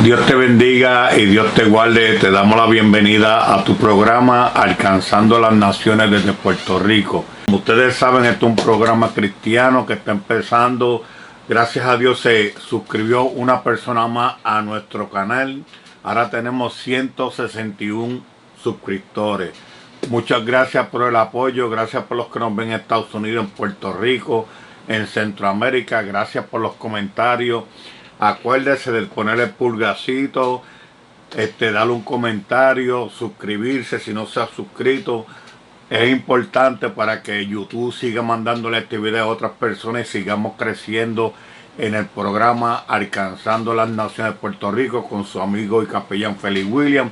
Dios te bendiga y Dios te guarde. Te damos la bienvenida a tu programa Alcanzando las Naciones desde Puerto Rico. Como ustedes saben, este es un programa cristiano que está empezando. Gracias a Dios se suscribió una persona más a nuestro canal. Ahora tenemos 161 suscriptores. Muchas gracias por el apoyo. Gracias por los que nos ven en Estados Unidos, en Puerto Rico, en Centroamérica. Gracias por los comentarios. Acuérdese de poner el pulgarcito, darle un comentario, suscribirse si no se ha suscrito. Es importante para que YouTube siga mandándole este video a otras personas y sigamos creciendo en el programa Alcanzando las Naciones de Puerto Rico con su amigo y capellán Félix William.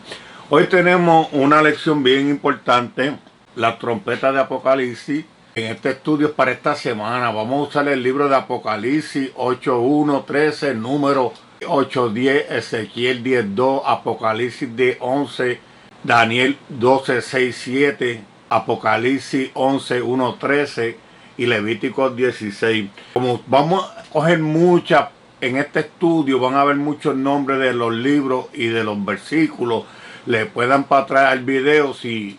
Hoy tenemos una lección bien importante, la trompeta de Apocalipsis. En este estudio para esta semana vamos a usar el libro de Apocalipsis 8.1, 13, número 8.10, Ezequiel 10.2, Apocalipsis 10.11, Daniel 12.6.7, Apocalipsis 11.1, 13 y Levíticos 16. Como vamos a coger muchas en este estudio, van a ver muchos nombres de los libros y de los versículos. Le puedan para atrás al video si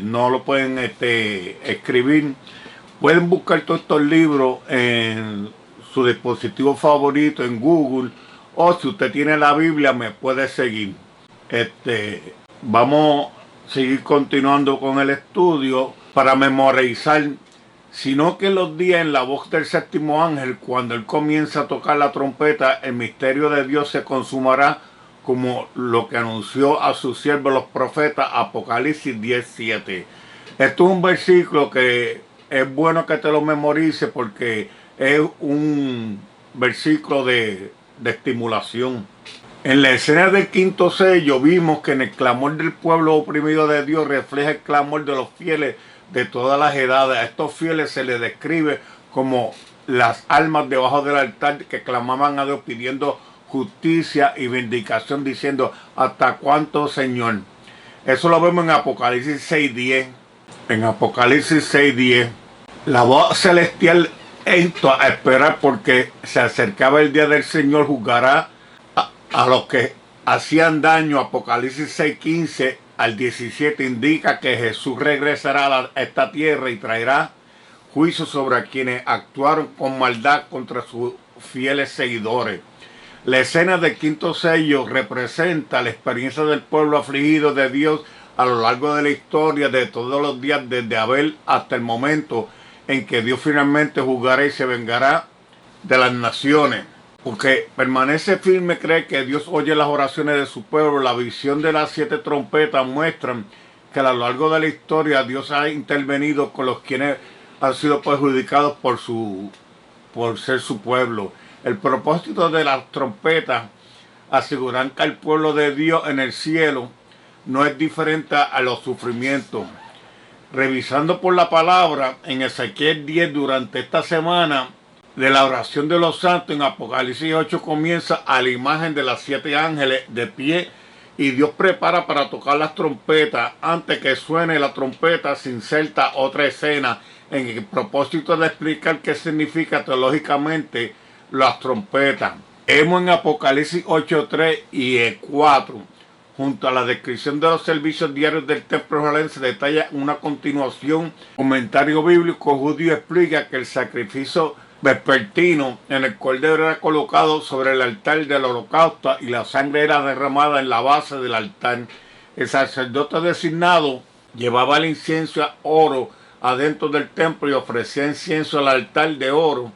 no lo pueden escribir. Pueden buscar todos estos libros en su dispositivo favorito en Google, o si usted tiene la Biblia me puede seguir. Vamos a seguir continuando con el estudio para memorizar, sino que los días en la voz del séptimo ángel, cuando él comienza a tocar la trompeta, el misterio de Dios se consumará, como lo que anunció a sus siervos los profetas, Apocalipsis 10.7. Esto es un versículo que es bueno que te lo memorices porque es un versículo de estimulación. En la escena del quinto sello vimos que en el clamor del pueblo oprimido de Dios refleja el clamor de los fieles de todas las edades. A estos fieles se les describe como las almas debajo del altar que clamaban a Dios pidiendo justicia y vindicación, diciendo: ¿hasta cuánto, Señor? Eso lo vemos en Apocalipsis 6.10. En Apocalipsis 6.10, la voz celestial entró a esperar porque se acercaba el día del Señor. Juzgará a los que hacían daño. Apocalipsis 6.15 al 17 indica que Jesús regresará a esta tierra y traerá juicio sobre quienes actuaron con maldad contra sus fieles seguidores. La escena del quinto sello representa la experiencia del pueblo afligido de Dios a lo largo de la historia de todos los días, desde Abel hasta el momento en que Dios finalmente juzgará y se vengará de las naciones. Porque permanece firme, cree que Dios oye las oraciones de su pueblo. La visión de las 7 trompetas muestran que a lo largo de la historia Dios ha intervenido con los quienes han sido perjudicados por ser su pueblo. El propósito de las trompetas asegurar que el pueblo de Dios en el cielo no es diferente a los sufrimientos. Revisando por la palabra en Ezequiel 10 durante esta semana de la oración de los santos, en Apocalipsis 8 comienza a la imagen de las 7 ángeles de pie y Dios prepara para tocar las trompetas. Antes que suene la trompeta se inserta otra escena en el propósito de explicar qué significa teológicamente las trompetas. Vemos en Apocalipsis 8.3 y 4, junto a la descripción de los servicios diarios del templo de Jerusalén, se detalla una continuación. Comentario bíblico judío explica que el sacrificio vespertino en el cordero era colocado sobre el altar del holocausto y la sangre era derramada en la base del altar. El sacerdote designado llevaba el incienso a oro adentro del templo y ofrecía incienso al altar de oro.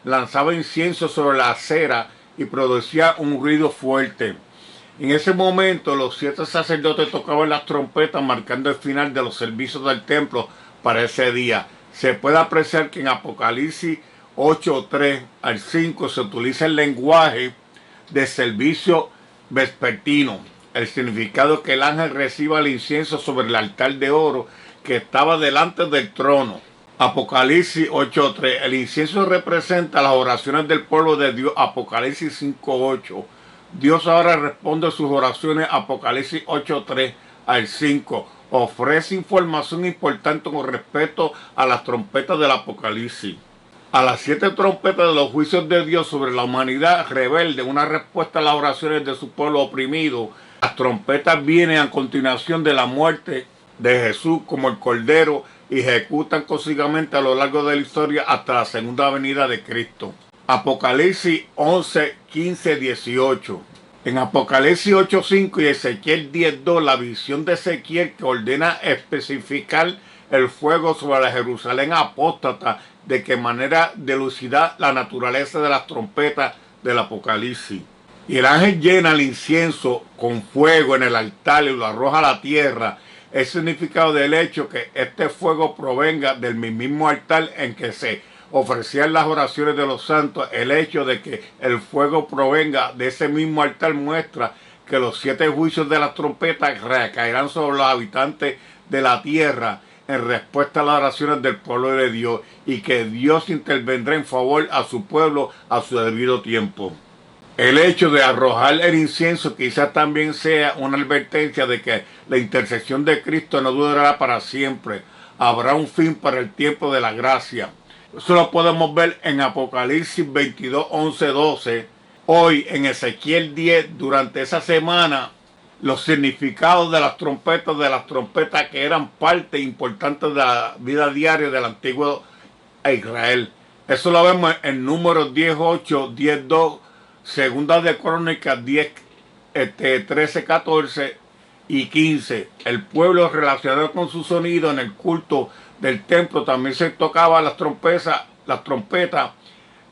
Lanzaba incienso sobre la acera y producía un ruido fuerte. En ese momento los 7 sacerdotes tocaban las trompetas, marcando el final de los servicios del templo para ese día. Se puede apreciar que en Apocalipsis 8.3 al 5 se utiliza el lenguaje de servicio vespertino. El significado es que el ángel reciba el incienso sobre el altar de oro que estaba delante del trono. Apocalipsis 8.3. El incienso representa las oraciones del pueblo de Dios. Apocalipsis 5.8. Dios ahora responde a sus oraciones. Apocalipsis 8.3 al 5. Ofrece información importante con respecto a las trompetas del Apocalipsis. A las 7 trompetas de los juicios de Dios sobre la humanidad rebelde, una respuesta a las oraciones de su pueblo oprimido. Las trompetas vienen a continuación de la muerte de Jesús como el Cordero y ejecutan consecutivamente a lo largo de la historia hasta la segunda venida de Cristo. Apocalipsis 11, 15, 18. En Apocalipsis 8:5 y Ezequiel 10:2, la visión de Ezequiel que ordena especificar el fuego sobre la Jerusalén apóstata, de qué manera dilucidar la naturaleza de las trompetas del Apocalipsis. Y el ángel llena el incienso con fuego en el altar y lo arroja a la tierra. El significado del hecho que este fuego provenga del mismo altar en que se ofrecían las oraciones de los santos. El hecho de que el fuego provenga de ese mismo altar muestra que los 7 juicios de las trompetas recaerán sobre los habitantes de la tierra en respuesta a las oraciones del pueblo de Dios, y que Dios intervendrá en favor a su pueblo a su debido tiempo. El hecho de arrojar el incienso quizás también sea una advertencia de que la intercesión de Cristo no durará para siempre. Habrá un fin para el tiempo de la gracia. Eso lo podemos ver en Apocalipsis 22, 11, 12. Hoy en Ezequiel 10, durante esa semana, los significados de las trompetas que eran parte importante de la vida diaria del antiguo Israel. Eso lo vemos en Números 10:8, 10:2, Segunda de Crónicas 10, 13, 14 y 15. El pueblo relacionado con su sonido en el culto del templo también se tocaba las trompetas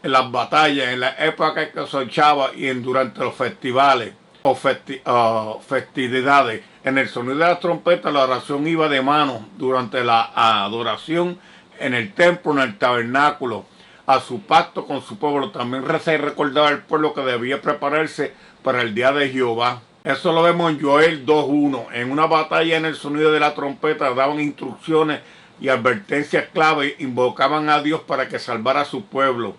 en las batallas, en la época que se echaba y durante los festivales o festividades. En el sonido de las trompetas la oración iba de mano durante la adoración en el templo, en el tabernáculo, a su pacto con su pueblo. También se recordaba al pueblo que debía prepararse para el día de Jehová. Eso lo vemos en Joel 2:1. En una batalla en el sonido de la trompeta daban instrucciones y advertencias clave, invocaban a Dios para que salvara a su pueblo.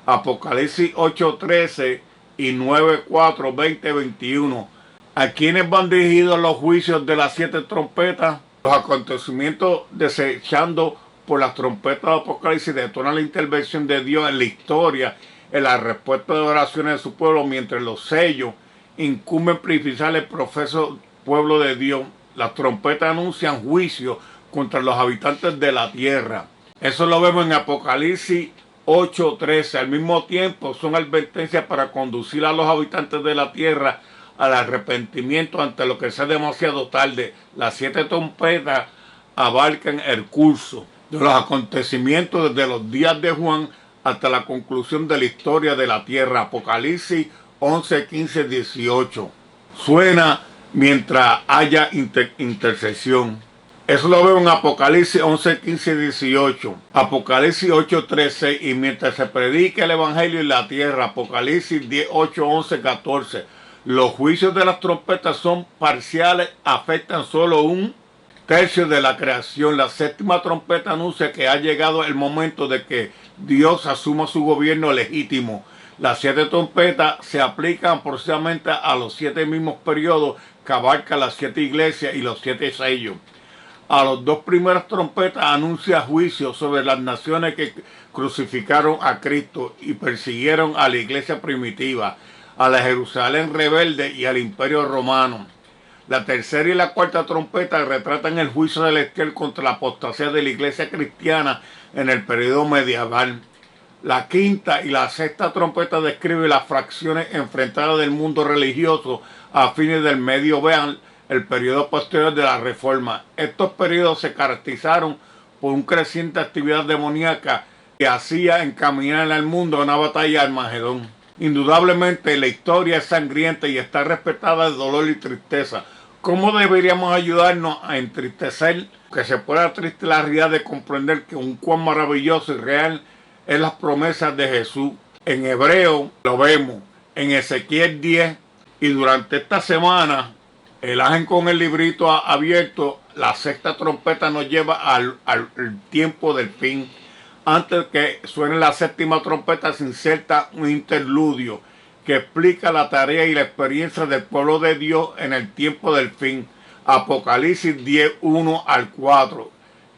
Apocalipsis 8:13 y 9:4, 20, 21. ¿A quiénes van dirigidos los juicios de las 7 trompetas? Los acontecimientos desechando por las trompetas de Apocalipsis detonan la intervención de Dios en la historia, en la respuesta de oraciones de su pueblo, mientras los sellos incumben purificar el profeso pueblo de Dios. Las trompetas anuncian juicio contra los habitantes de la tierra. Eso lo vemos en Apocalipsis 8:13. Al mismo tiempo son advertencias para conducir a los habitantes de la tierra al arrepentimiento ante lo que sea demasiado tarde. Las 7 trompetas abarcan el curso de los acontecimientos desde los días de Juan hasta la conclusión de la historia de la tierra. Apocalipsis 11, 15, 18. Suena mientras haya intercesión. Eso lo veo en Apocalipsis 11, 15, 18. Apocalipsis 8, 13. Y mientras se predica el evangelio en la tierra. Apocalipsis 10, 8, 11, 14. Los juicios de las trompetas son parciales, afectan solo un tercio de la creación. La 7ª trompeta anuncia que ha llegado el momento de que Dios asuma su gobierno legítimo. Las 7 trompetas se aplican precisamente a los 7 mismos periodos que abarcan las 7 iglesias y los 7 sellos. A los 2 primeras trompetas anuncia juicio sobre las naciones que crucificaron a Cristo y persiguieron a la iglesia primitiva, a la Jerusalén rebelde y al imperio romano. La tercera y la cuarta trompeta retratan el juicio celestial contra la apostasía de la iglesia cristiana en el periodo medieval. La quinta y la sexta trompeta describen las fracciones enfrentadas del mundo religioso a fines del medieval, el periodo posterior de la Reforma. Estos periodos se caracterizaron por una creciente actividad demoníaca que hacía encaminar al mundo a una batalla de Armagedón. Indudablemente la historia es sangrienta y está respetada de dolor y tristeza. ¿Cómo deberíamos ayudarnos a entristecer? Que se pueda triste la realidad de comprender que un cuán maravilloso y real es las promesas de Jesús. En Hebreo lo vemos, en Ezequiel 10, y durante esta semana el ángel con el librito abierto, la sexta trompeta nos lleva al tiempo del fin. Antes que suene la 7ª trompeta se inserta un interludio que explica la tarea y la experiencia del pueblo de Dios en el tiempo del fin. Apocalipsis 10, 1 al 4.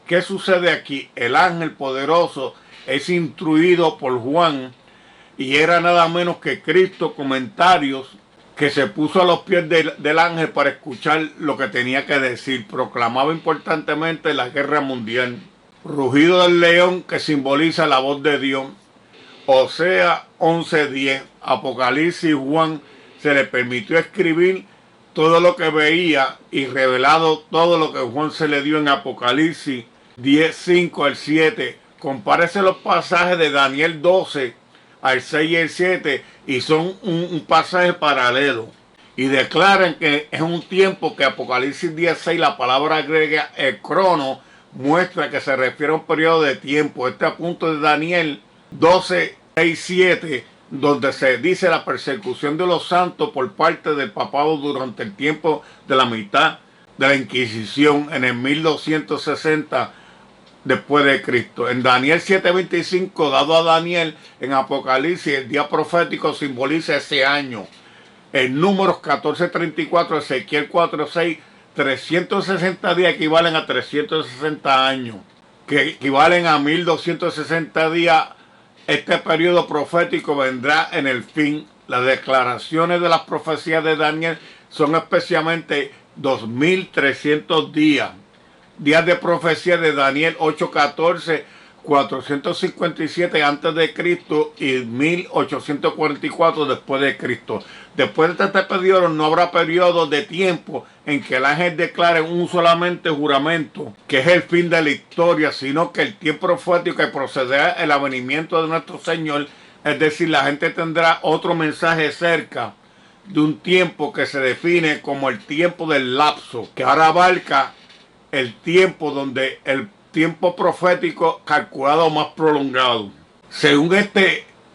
¿Qué sucede aquí? El ángel poderoso es instruido por Juan, y era nada menos que Cristo, comentarios, que se puso a los pies del ángel para escuchar lo que tenía que decir. Proclamaba importantemente la guerra mundial. Rugido del león, que simboliza la voz de Dios. Osea 11:10. Apocalipsis, Juan se le permitió escribir todo lo que veía y revelado todo lo que Juan se le dio en Apocalipsis 10:5 al 7. Compárese los pasajes de Daniel 12 al 6 y el 7 y son un pasaje paralelo. Y declaran que es un tiempo que Apocalipsis 10:6, la palabra griega crono, muestra que se refiere a un periodo de tiempo. Este apunto de Daniel 12:6-7, donde se dice la persecución de los santos por parte del papado durante el tiempo de la mitad de la Inquisición en el 1260 después de Cristo. En Daniel 7:25, dado a Daniel en Apocalipsis, el día profético simboliza ese año. En Números 14:34, Ezequiel 4:6, 360 días equivalen a 360 años, que equivalen a 1260 días. Este periodo profético vendrá en el fin. Las declaraciones de las profecías de Daniel son especialmente 2300 días. Días de profecía de Daniel 8:14, 457 antes de Cristo y 1844 después de Cristo. Después de este periodo no habrá periodo de tiempo en que el ángel declare un solamente juramento, que es el fin de la historia, sino que el tiempo profético que procederá el avenimiento de nuestro Señor, es decir, la gente tendrá otro mensaje cerca de un tiempo que se define como el tiempo del lapso, que ahora abarca el tiempo donde el tiempo profético calculado más prolongado. Según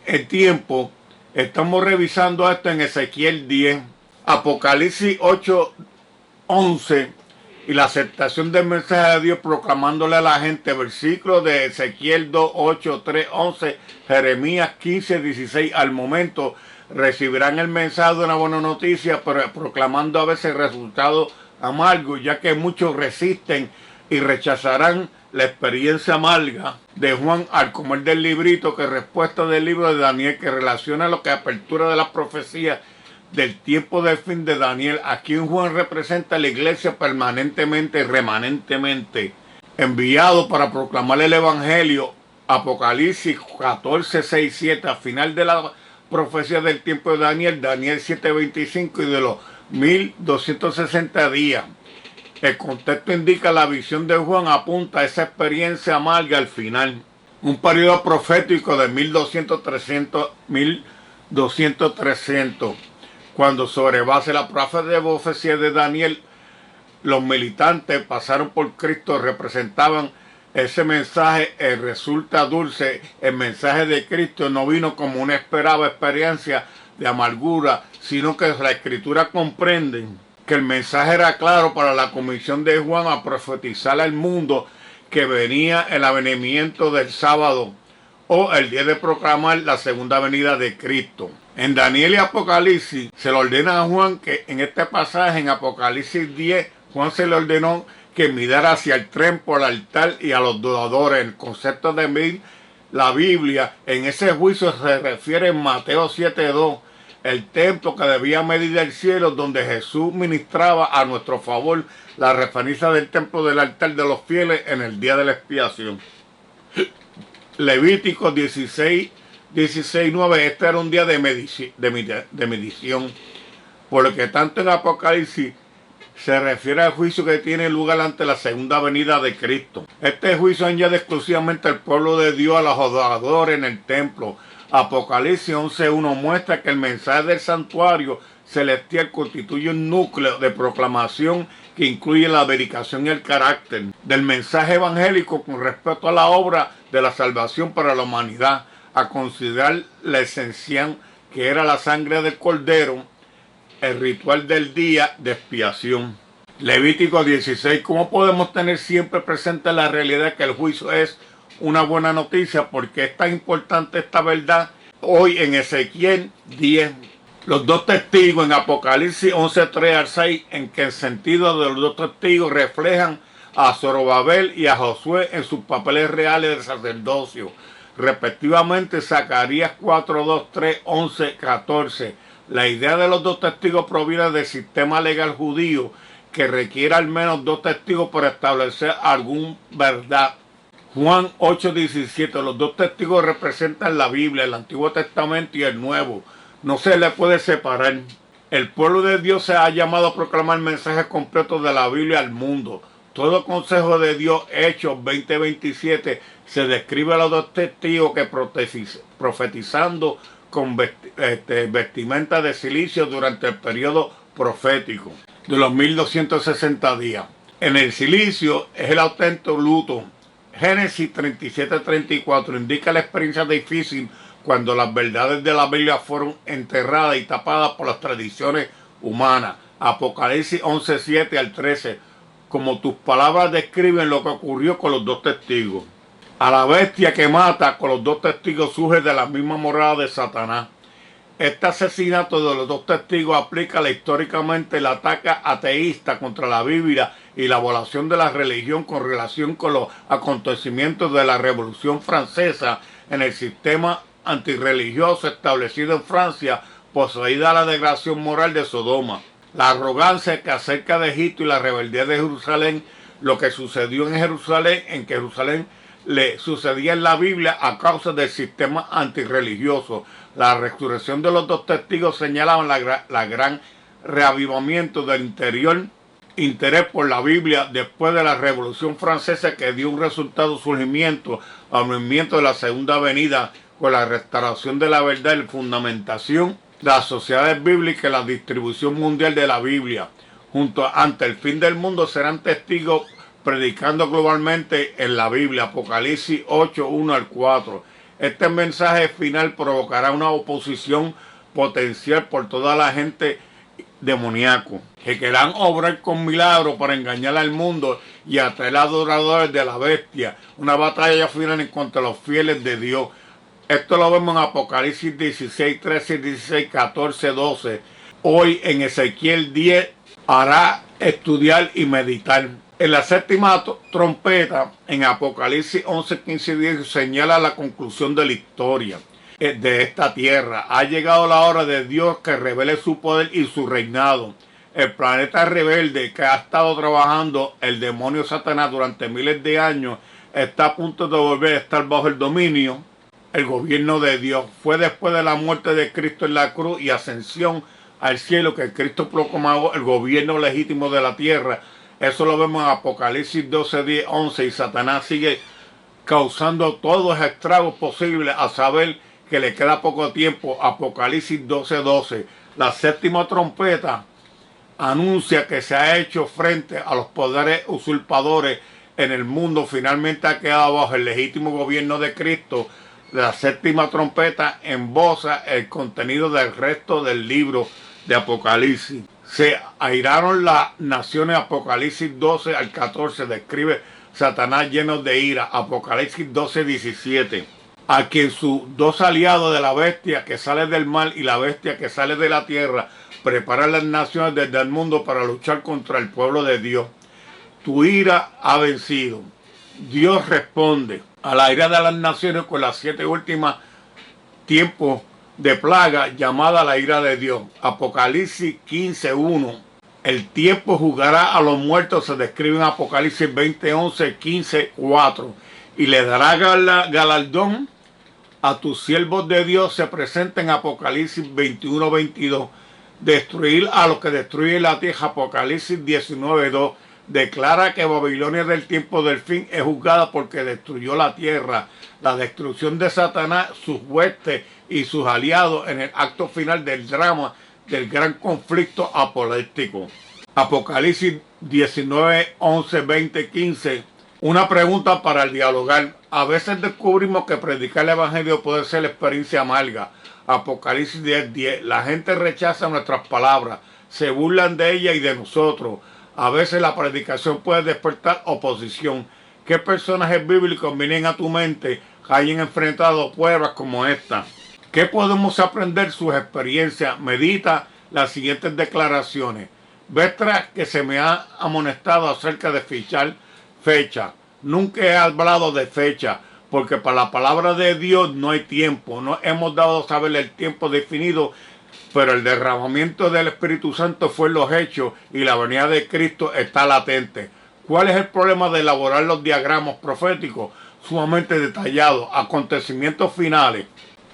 el tiempo, estamos revisando esto en Ezequiel 10, Apocalipsis 8:11 y la aceptación del mensaje de Dios proclamándole a la gente, versículo de Ezequiel 2:8, 3:11, Jeremías 15:16. Al momento recibirán el mensaje de una buena noticia, pero proclamando a veces resultados amargo, ya que muchos resisten y rechazarán la experiencia amarga de Juan al comer del librito, que respuesta del libro de Daniel, que relaciona lo que apertura de las profecías del tiempo del fin de Daniel. Aquí Juan representa a la iglesia permanentemente y remanentemente, enviado para proclamar el evangelio. Apocalipsis 14:6-7, al final de la profecía del tiempo de Daniel, Daniel 7:25 y de los 1260 días. El contexto indica la visión de Juan, apunta a esa experiencia amarga al final. Un periodo profético de 1200, cuando sobre base la profecía de Daniel, los militantes pasaron por Cristo, representaban ese mensaje. Resulta dulce, el mensaje de Cristo no vino como una esperada experiencia de amargura, sino que la Escritura comprende que el mensaje era claro para la comisión de Juan a profetizar al mundo que venía el avenimiento del sábado o el día de proclamar la segunda venida de Cristo. En Daniel y Apocalipsis se le ordena a Juan que en este pasaje, en Apocalipsis 10, Juan se le ordenó que mirara hacia el templo, al altar y a los adoradores. El concepto de medir la Biblia en ese juicio se refiere en Mateo 7:2, el templo que debía medir el cielo, donde Jesús ministraba a nuestro favor, la referencia del templo del altar de los fieles en el día de la expiación. Levítico 16:9, este era un día de medición, por lo que tanto en Apocalipsis se refiere al juicio que tiene lugar ante la segunda venida de Cristo. Este juicio añade exclusivamente al pueblo de Dios, a los adoradores en el templo. Apocalipsis 11:1 muestra que el mensaje del santuario celestial constituye un núcleo de proclamación que incluye la dedicación y el carácter del mensaje evangélico con respecto a la obra de la salvación para la humanidad, a considerar la esencia que era la sangre del Cordero, el ritual del día de expiación. Levítico 16. ¿Cómo podemos tener siempre presente la realidad que el juicio es una buena noticia? Porque es tan importante esta verdad hoy en Ezequiel 10. Los dos testigos en Apocalipsis 11:3 al 6, en que el sentido de los dos testigos reflejan a Zorobabel y a Josué en sus papeles reales de sacerdocio. respectivamente Zacarías 4, 2, 3, 11, 14. La idea de los dos testigos proviene del sistema legal judío que requiere al menos dos testigos para establecer alguna verdad. Juan 8:17. Los dos testigos representan la Biblia, el Antiguo Testamento y el Nuevo. No se le puede separar. El pueblo de Dios se ha llamado a proclamar el mensaje completo de la Biblia al mundo. Todo consejo de Dios, Hechos 20:27, se describe a los dos testigos que profetizando con vestimenta de silicio durante el periodo profético de los 1260 días. En el silicio es el auténtico luto. Génesis 37:34 indica la experiencia difícil cuando las verdades de la Biblia fueron enterradas y tapadas por las tradiciones humanas. Apocalipsis 11:7 al 13, como tus palabras describen lo que ocurrió con los dos testigos. A la bestia que mata con los dos testigos surge de la misma morada de Satanás. Este asesinato de los dos testigos aplica históricamente el ataque ateísta contra la Biblia y la violación de la religión con relación con los acontecimientos de la Revolución Francesa en el sistema antirreligioso establecido en Francia, poseída la degradación moral de Sodoma. La arrogancia que acerca de Egipto y la rebeldía de Jerusalén, lo que sucedió en Jerusalén, en que Jerusalén le sucedía en la Biblia a causa del sistema antirreligioso. La resurrección de los dos testigos señalaban la gran reavivamiento del interés por la Biblia después de la Revolución Francesa, que dio un resultado surgimiento al movimiento de la Segunda Venida con la restauración de la verdad y la fundamentación de las sociedades bíblicas y la distribución mundial de la Biblia. Ante el fin del mundo serán testigos predicando globalmente en la Biblia. Apocalipsis 8, 1 al 4. Este mensaje final provocará una oposición potencial por toda la gente demoníaco que querrán obrar con milagros para engañar al mundo y atraer adoradores de la bestia. Una batalla final en contra de los fieles de Dios. Esto lo vemos en Apocalipsis 16, 13, 16, 14, 12. Hoy en Ezequiel 10 hará estudiar y meditar. En la séptima trompeta, en Apocalipsis 11, 15 y 10, señala la conclusión de la historia de esta tierra. Ha llegado la hora de Dios que revele su poder y su reinado. El planeta rebelde que ha estado trabajando el demonio Satanás durante miles de años está a punto de volver a estar bajo el dominio, el gobierno de Dios. Fue después de la muerte de Cristo en la cruz y ascensión al cielo que Cristo proclamó el gobierno legítimo de la tierra. Eso lo vemos en Apocalipsis 12, 10, 11, y Satanás sigue causando todos los estragos posibles, a saber que le queda poco tiempo. Apocalipsis 12, 12. La séptima trompeta anuncia que se ha hecho frente a los poderes usurpadores en el mundo. Finalmente ha quedado bajo el legítimo gobierno de Cristo. La séptima trompeta emboza el contenido del resto del libro de Apocalipsis. Se airaron las naciones. Apocalipsis 12 al 14 describe Satanás lleno de ira. Apocalipsis 12, 17. A quien sus dos aliados de la bestia que sale del mar y la bestia que sale de la tierra preparan las naciones desde el mundo para luchar contra el pueblo de Dios. Tu ira ha vencido. Dios responde a la ira de las naciones con las 7 últimas tiempos de plaga llamada la ira de Dios. Apocalipsis 15, 1. El tiempo juzgará a los muertos, se describe en Apocalipsis 20, 11, 15, 4. Y le dará galardón a tus siervos de Dios, se presenta en Apocalipsis 21, 22. Destruir a los que destruyen la tierra. Apocalipsis 19, 2. Declara que Babilonia del tiempo del fin es juzgada porque destruyó la tierra. La destrucción de Satanás, sus huestes y sus aliados en el acto final del drama del gran conflicto apolítico. Apocalipsis 19, 11, 20, 15. Una pregunta para el dialogar. A veces descubrimos que predicar el evangelio puede ser la experiencia amarga. Apocalipsis 10, 10. La gente rechaza nuestras palabras, se burlan de ellas y de nosotros. A veces la predicación puede despertar oposición. ¿Qué personajes bíblicos vienen a tu mente que hayan enfrentado pruebas como esta? ¿Qué podemos aprender de sus experiencias? Medita las siguientes declaraciones. Vestra que se me ha amonestado acerca de fichar fecha. Nunca he hablado de fecha, porque para la palabra de Dios no hay tiempo. No hemos dado a saber el tiempo definido, pero el derramamiento del Espíritu Santo fue en los hechos y la venida de Cristo está latente. ¿Cuál es el problema de elaborar los diagramas proféticos? Sumamente detallados, acontecimientos finales,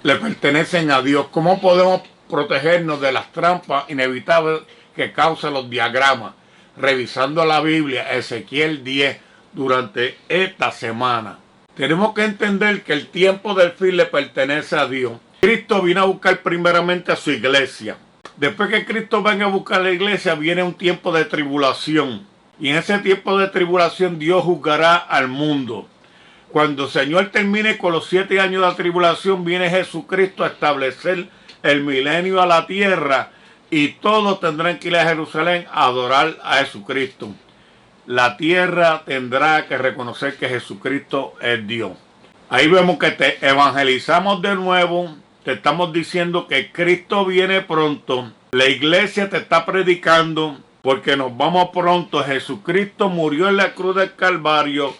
le pertenecen a Dios. ¿Cómo podemos protegernos de las trampas inevitables que causan los diagramas? Revisando la Biblia, Ezequiel 10, durante esta semana. Tenemos que entender que el tiempo del fin le pertenece a Dios. Cristo vino a buscar primeramente a su iglesia. Después que Cristo venga a buscar la iglesia, viene un tiempo de tribulación. Y en ese tiempo de tribulación Dios juzgará al mundo. Cuando el Señor termine con los 7 años de tribulación, viene Jesucristo a establecer el milenio a la tierra y todos tendrán que ir a Jerusalén a adorar a Jesucristo. La tierra tendrá que reconocer que Jesucristo es Dios. Ahí vemos que te evangelizamos de nuevo, te estamos diciendo que Cristo viene pronto, la iglesia te está predicando porque nos vamos pronto. Jesucristo murió en la cruz del Calvario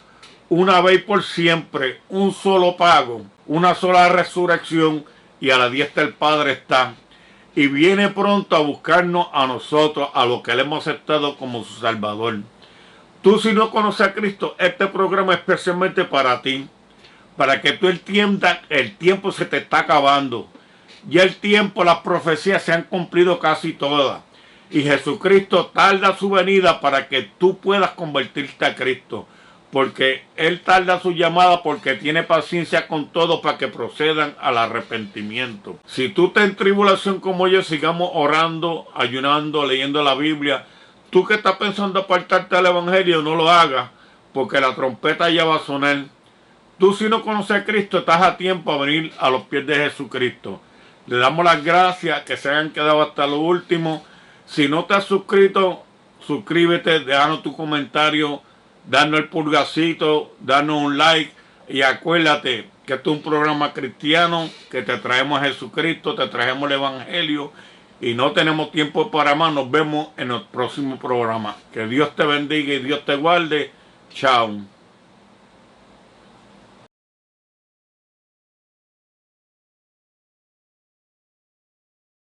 una vez por siempre, un solo pago, una sola resurrección y a la diestra del Padre está. Y viene pronto a buscarnos a nosotros, a los que le hemos aceptado como su Salvador. Tú, si no conoces a Cristo, este programa es especialmente para ti, para que tú entiendas el tiempo se te está acabando. Ya el tiempo, las profecías se han cumplido casi todas. Y Jesucristo tarda su venida para que tú puedas convertirte a Cristo. Porque Él tarda su llamada porque tiene paciencia con todos para que procedan al arrepentimiento. Si tú estás en tribulación como yo, sigamos orando, ayunando, leyendo la Biblia. Tú que estás pensando apartarte del Evangelio, no lo hagas, porque la trompeta ya va a sonar. Tú, si no conoces a Cristo, estás a tiempo a venir a los pies de Jesucristo. Le damos las gracias que se hayan quedado hasta lo último. Si no te has suscrito, suscríbete, déjanos tu comentario, danos el pulgarcito, danos un like y acuérdate que esto es un programa cristiano, que te traemos a Jesucristo, te traemos el Evangelio y no tenemos tiempo para más. Nos vemos en el próximo programa. Que Dios te bendiga y Dios te guarde. Chao.